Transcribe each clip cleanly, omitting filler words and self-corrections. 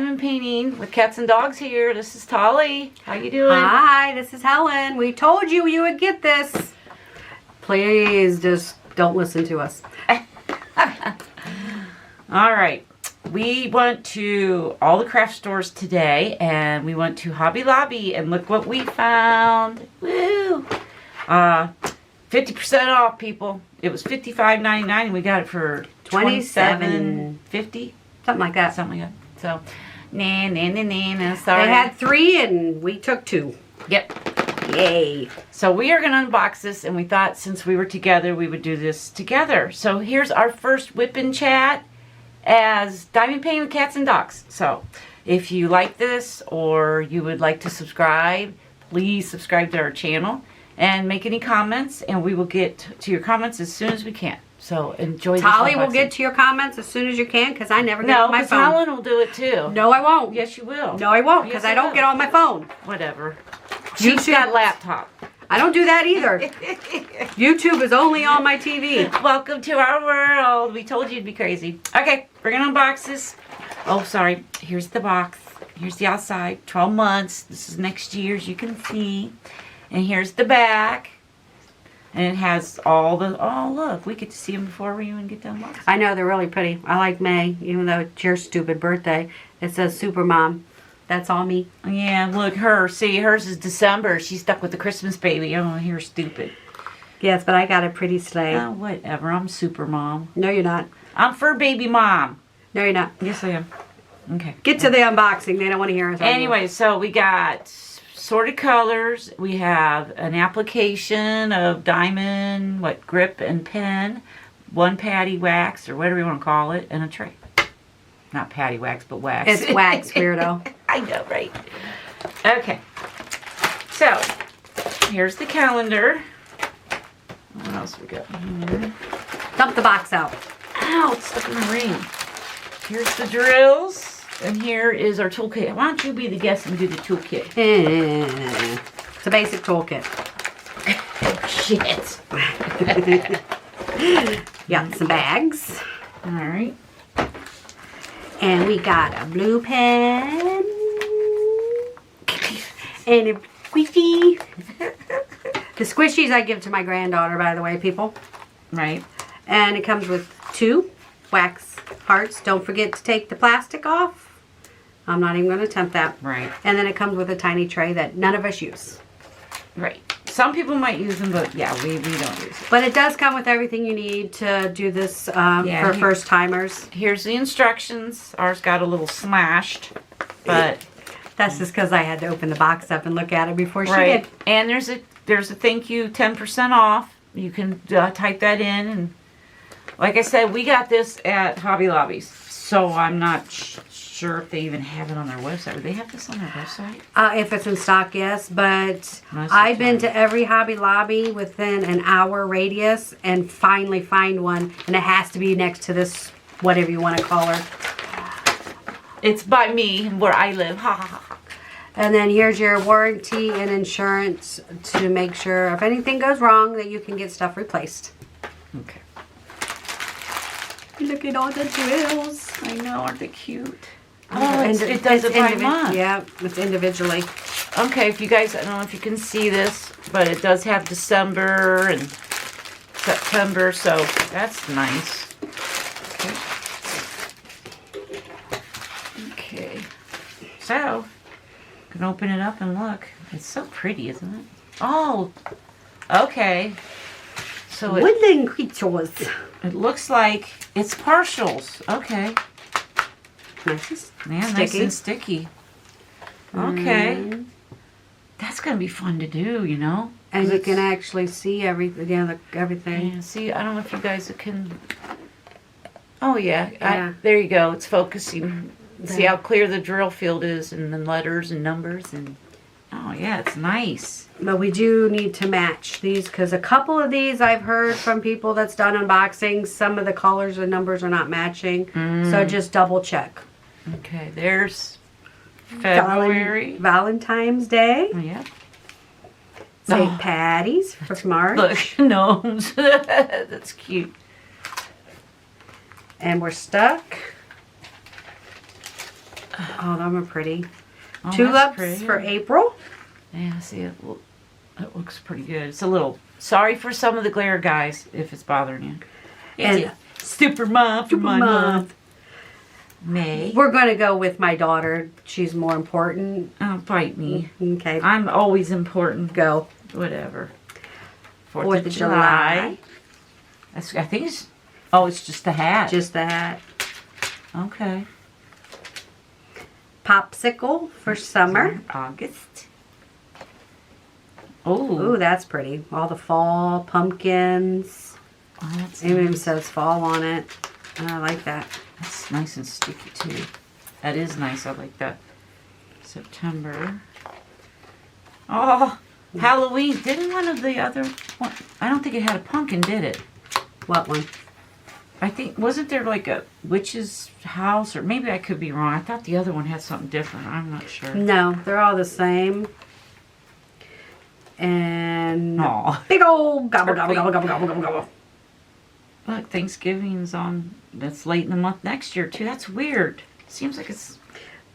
Diamond Painting with Cats and Dogs here. This is Tolly. How you doing? Hi, this is Helen. We told you you would get this. Please just don't listen to us. All right. We went to all the craft stores today, and we went to Hobby Lobby, and look what we found. Woo! 50% off, people. It was $55.99, and we got it for $27.50. Something like that. Something like that. So, nah, sorry. They had 3, and we took 2. Yep. Yay. So we are going to unbox this, and we thought since we were together, we would do this together. So here's our first whip and chat as Diamond Painting with Cats and Dogs. So if you like this or you would like to subscribe, please subscribe to our channel and make any comments, and we will get to your comments as soon as we can. So enjoy this Tolly will unboxing. get to your comments as soon as you can, because I never get No, on my because phone. Helen will do it too. No, I won't. Yes, you will. No, I won't, because Yes, I don't will. get on my phone. Whatever. She's YouTube. got laptop. I don't do that either. YouTube is only on my TV. Welcome to our world. We told you it'd be crazy. Okay, we're gonna unbox this. Oh, sorry. Here's the box. Here's the outside. 12 months. This is next year's, you can see. And here's the back. And it has all the, oh look, we get to see them before we even get done unboxing. I know, they're really pretty. I like May, even though it's your stupid birthday. It says Super Mom. That's all me. Yeah, look, her. See, hers is December. She's stuck with the Christmas baby. Oh, you're stupid. Yes, but I got a pretty sleigh. Oh, whatever. I'm super mom. No, you're not. I'm fur baby mom. No, you're not. Yes, I am. Okay. Get to the unboxing. They don't want to hear us. Anyway, so we got sorted colors. We have an application of diamond, grip and pen, 1 patty wax, or whatever you want to call it, and a tray. Not patty wax, but wax. It's wax, weirdo. I know, right? Okay. So, here's the calendar. What else we got here? Dump the box out. Ow, it's stuck in the ring. Here's the drills. And here is our toolkit. Why don't you be the guest and do the toolkit? It's a basic toolkit. Oh, shit. Got some bags. All right. And we got a blue pen. And a squishy. The squishies I give to my granddaughter, by the way, people. Right. And it comes with 2 wax hearts. Don't forget to take the plastic off. I'm not even going to attempt that. Right. And then it comes with a tiny tray that none of us use. Right. Some people might use them, but yeah, we don't use it. But it does come with everything you need to do this for first timers. Here's the instructions. Ours got a little smashed, but That's just because I had to open the box up and look at it before she did. And there's a thank you 10% off. You can type that in, and like I said, we got this at Hobby Lobby's, so I'm not sure if they even have it on their website. Would they have this on their website? If it's in stock, yes. But Most of I've the been time. to every Hobby Lobby within an hour radius and finally find one, and it has to be next to this, whatever you want to call her. It's by me, where I live. Ha ha ha. And then here's your warranty and insurance to make sure if anything goes wrong that you can get stuff replaced. Okay. Look at all the drills. I know, aren't they cute? Oh, it does it by month. Yeah, it's individually. Okay, if you guys, I don't know if you can see this, but it does have December and September, so that's nice. Okay. So, you can open it up and look. It's so pretty, isn't it? Oh, okay. So Woodland creatures. it looks like it's partials. Okay. Nice. Man, nice and sticky. Okay. That's going to be fun to do, you know? And you can actually see everything. Yeah, everything. Yeah, see, I don't know if you guys can... Oh, yeah. Yeah. There you go. It's focusing. See how clear the drill field is, and the letters and numbers. And oh, yeah, it's nice. But we do need to match these, because a couple of these I've heard from people that's done unboxings, some of the colors and numbers are not matching. So just double check. Okay, there's February. Valentine's Day. Oh, yeah. St. Patty's for March. Look, gnomes. That's cute. And we're stuck. Oh, them are pretty. Oh, that's Tulips pretty. for April. Yeah, see, it looks pretty good. It's a little... Sorry for some of the glare, guys, if it's bothering you. And It's a super month for my month. May. We're going to go with my daughter. She's more important. Oh, bite me. Okay. I'm always important. Go. Whatever. 4th of July. I think it's... Oh, it's just the hat. Just the hat. Okay. Popsicle for summer. August. Oh. Ooh, that's pretty. All the fall pumpkins. Oh, that's It even nice. says fall on it. I like that. That's nice and sticky too. That is nice. I like that. September. Oh, Halloween. Didn't one of the other one? I don't think it had a pumpkin, did it? What one? I think, wasn't there like a witch's house? Or maybe I could be wrong. I thought the other one had something different. I'm not sure. No, they're all the same. And Aw. big old gobble, gobble, gobble, gobble, gobble, gobble, gobble. Look, Thanksgiving's on, that's late in the month next year too. That's weird. Seems like it's...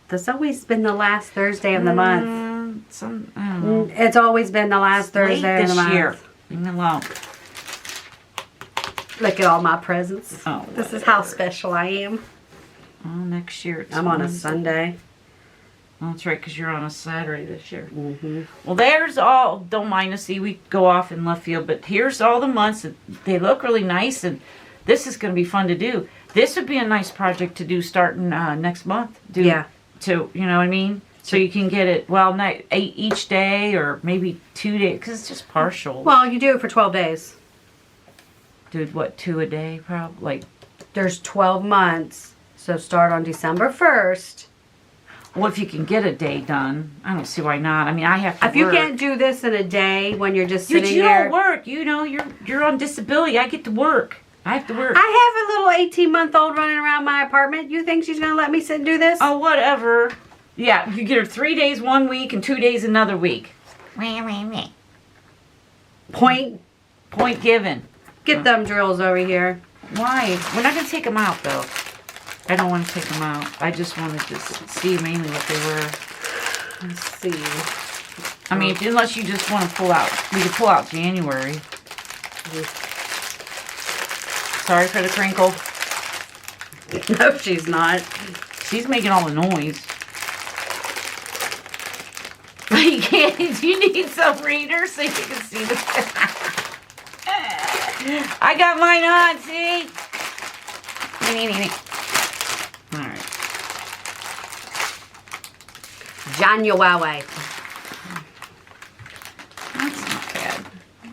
That's always been the last Thursday of the month. I don't know. It's always been the last Late Thursday of the this month. year. Leave me alone. Look at all my presents. Oh, This is how special I am. Oh, next year it's I'm on a Wednesday. Sunday. Oh, that's right, because you're on a Saturday this year. Mm-hmm. Well, there's all, don't mind us, see, we go off in left field, but here's all the months. They look really nice, and this is going to be fun to do. This would be a nice project to do starting next month. Yeah. You know what I mean? So you can get it, each day or maybe 2 days, because it's just partial. Well, you do it for 12 days. Dude, what, 2 a day, probably? Like, There's 12 months. So start on December 1st. well, if you can get a day done, I don't see why not. I mean, I have to If you work. can't do this in a day when you're just Dude, sitting you there. don't work. You know, you're on disability. I get to work. I have to work. I have a little 18-month-old running around my apartment. You think she's going to let me sit and do this? Oh, whatever. Yeah, you get her 3 days 1 week and 2 days another week. Point given. Get them drills over here. Why? We're not going to take them out, though. I don't want to take them out. I just wanted to see mainly what they were. Let's see. I mean, unless you just want to pull out. We could pull out January. Sorry for the crinkle. No, she's not. She's making all the noise. You can't. You need some readers so you can see this. I got mine on. See. All right. January. That's not bad.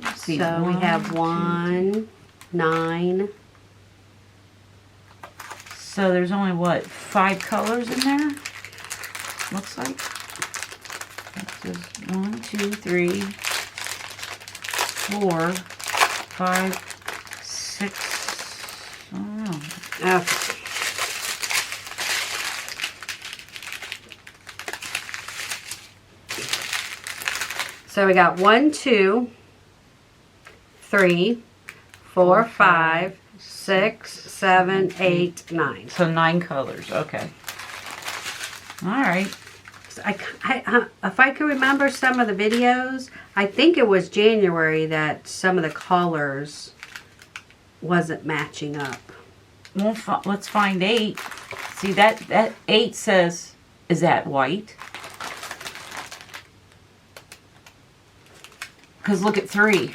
Let's see. So we have 1, 9. So there's only what, 5 colors in there? Looks like. This is 1, 2, 3, 4, 5, 6. I don't know. Oh. So we got 1, 2, 3, 4, 5, 6, 7, 8, 9. So 9 colors. Okay. All right. So if I can remember some of the videos, I think it was January that some of the colors wasn't matching up. Well, let's find 8. See, that 8 says, is that white? Because look at 3.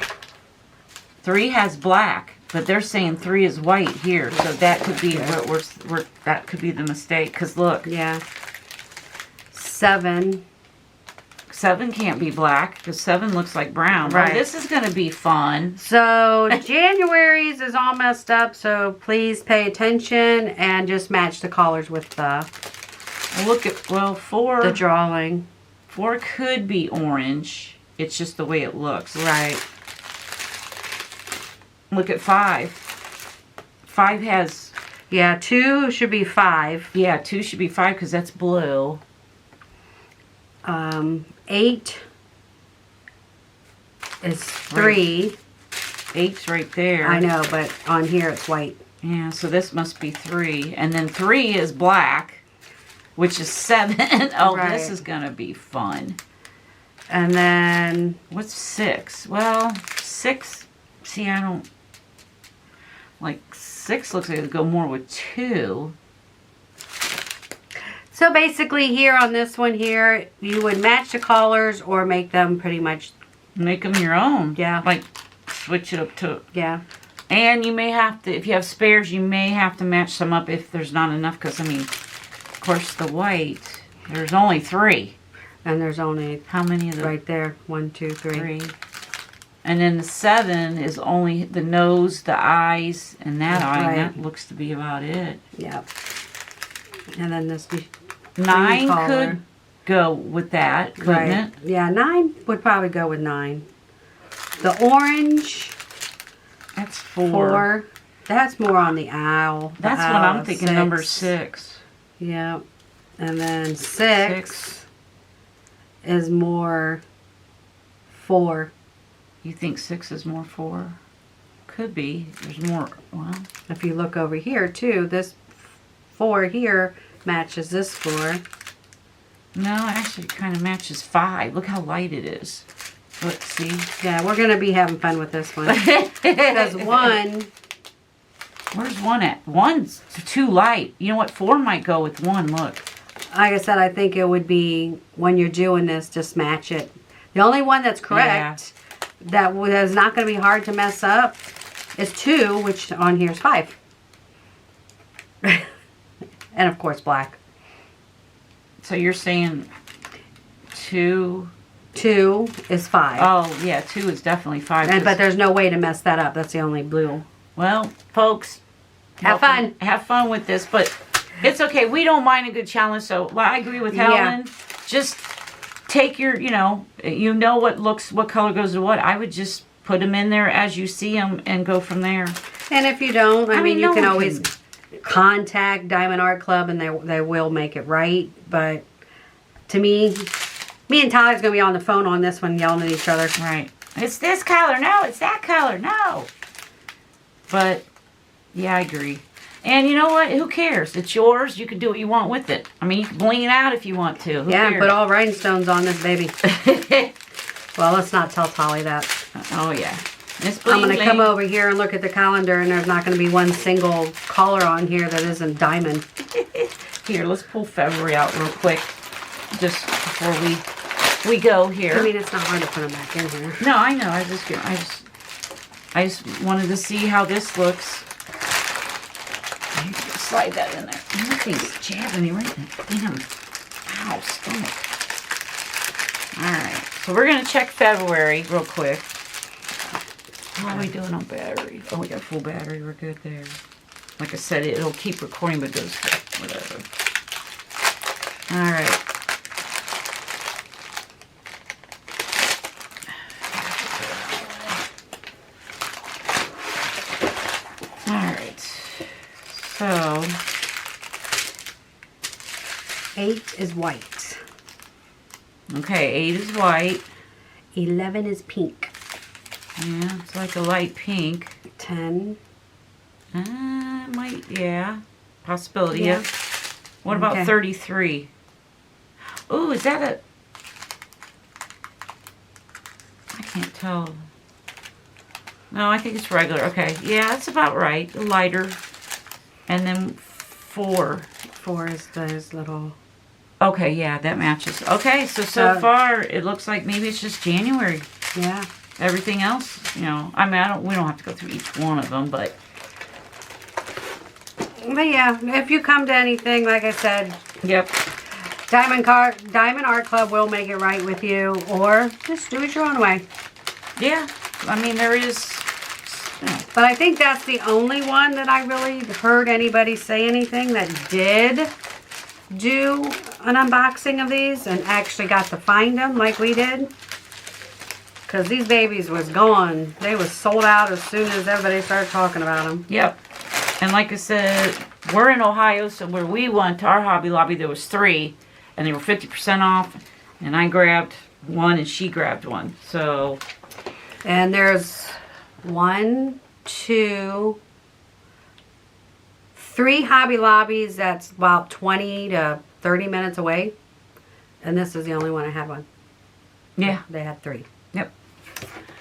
3 has black, but they're saying 3 is white here. So that could be that could be the mistake. Because look, Yeah. 7. 7 can't be black because 7 looks like brown. Right. Well, this is going to be fun. So January's is all messed up, so please pay attention and just match the colors with the Look at 4. drawing. 4 could be orange. It's just the way it looks. Right. Look at 5. 5 has, Yeah, 2 should be 5. yeah, 2 should be 5 because that's blue. 8 is 3. 8's right there. I know, but on here it's white. Yeah, so this must be 3. And then 3 is black. which is 7. Oh, Right. this is going to be fun. And then What's 6? Well, 6, see, I don't, like, 6 looks like it'd go more with 2. so basically here on this one here, you would match the collars or make them pretty much, Make them your own. Yeah. Like, switch it up to, yeah. and you may have to, if you have spares, you may have to match some up if there's not enough, because, I mean, of course, the white, there's only 3. And there's only How many of the right there, 1, 2, 3. 3? And then the 7 is only the nose, the eyes, and that eye. Right. And that looks to be about it. Yep. And then this be 9 collar. could go with that, couldn't right. it? Yeah, 9 would probably go with 9. The orange, That's 4. 4. That's more on the owl. The That's what owl, I'm thinking, number 6. Yep. And then 6 6. is more 4. You think 6 is more 4? Could be. There's more. Well, If you look over here too, this 4 here matches this 4. no, actually it kind of matches 5. Look how light it is. Let's see. Yeah, we're going to be having fun with this one. Because 1, Where's 1 at? 1's too light. You know what? 4 might go with 1. Look. like I said, I think it would be when you're doing this, just match it. The only one that's correct, that is not going to be hard to mess up, is 2, which on here is 5. And of course black. So you're saying 2? 2 is 5. Oh, yeah, 2 is definitely 5. But there's no way to mess that up. That's the only blue. Well, folks, Have fun. Have fun with this, but it's okay. We don't mind a good challenge, so I agree with Helen. Just take your, you know what color goes to what. I would just put them in there as you see them and go from there. And if you don't, I mean, you no can one always contact Diamond Art Club and they will make it right. But to me and Tyler's going to be on the phone on this one yelling at each other. Right. It's this color. No, it's that color. No. But, yeah, I agree. And you know what? Who cares? It's yours. You can do what you want with it. I mean, you can bling it out if you want to. Who Yeah, cares? put all rhinestones on this baby. Well, let's not tell Tolly that. Oh, yeah. It's I'm going to bling, come bling. over here and look at the calendar, and there's not going to be one single collar on here that isn't diamond. Here, let's pull February out real quick. Just before we go here. I mean, it's not hard to put them back in here. No, I know. I just wanted to see how this looks. Slide that in there. That thing's jabbing me right in the damn ow, stomach. Alright, so we're going to check February real quick. How are we doing on battery? Oh, we got full battery. We're good there. Like I said, it'll keep recording, but goes whatever. Alright. Alright. So 8 is white. okay, 8 is white. 11 is pink. Yeah, it's like a light pink. 10. Yeah. Possibility, Yeah. yeah. What about Okay. 33? Ooh, is that a... I can't tell. No, I think it's regular. Okay, yeah, that's about right. Lighter. And then 4. 4 is those little... Okay, yeah, that matches. Okay, so far, it looks like maybe it's just January. Yeah. Everything else, you know, I mean, we don't have to go through each one of them, but... But yeah, if you come to anything, like I said, Yep. Diamond Art Club will make it right with you, or just do it your own way. Yeah, I mean, there is... You know, But I think that's the only one that I really heard anybody say anything that did do an unboxing of these and actually got to find them like we did. Because these babies was gone. They was sold out as soon as everybody started talking about them. Yep. And like I said, we're in Ohio, so where we went to our Hobby Lobby, there was 3, and they were 50% off, and I grabbed one, and she grabbed one, so... And there's 1, 2, 3 Hobby Lobbies that's about 20 to 30 minutes away. And this is the only one I have on. Yeah. They had 3. Yep.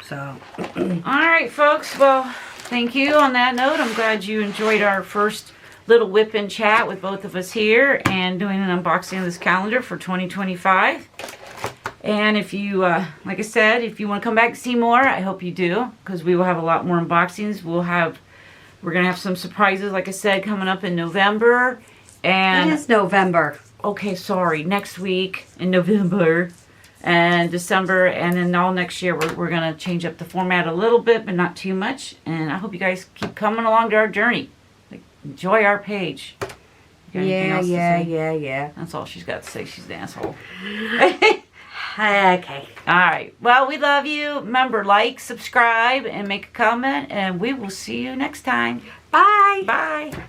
So. All right, folks. Well, thank you on that note. I'm glad you enjoyed our first little whip-in chat with both of us here and doing an unboxing of this calendar for 2025. And if you, like I said, if you want to come back and see more, I hope you do, because we will have a lot more unboxings. We're going to have some surprises, like I said, coming up in November. And It is November. okay, sorry, next week in November and December, and then all next year we're going to change up the format a little bit, but not too much. And I hope you guys keep coming along to our journey. Like, enjoy our page. You got anything else to say? Yeah. That's all she's got to say. She's an asshole. Okay. All right. Well, we love you. Remember, like, subscribe, and make a comment, and we will see you next time. Bye. Bye.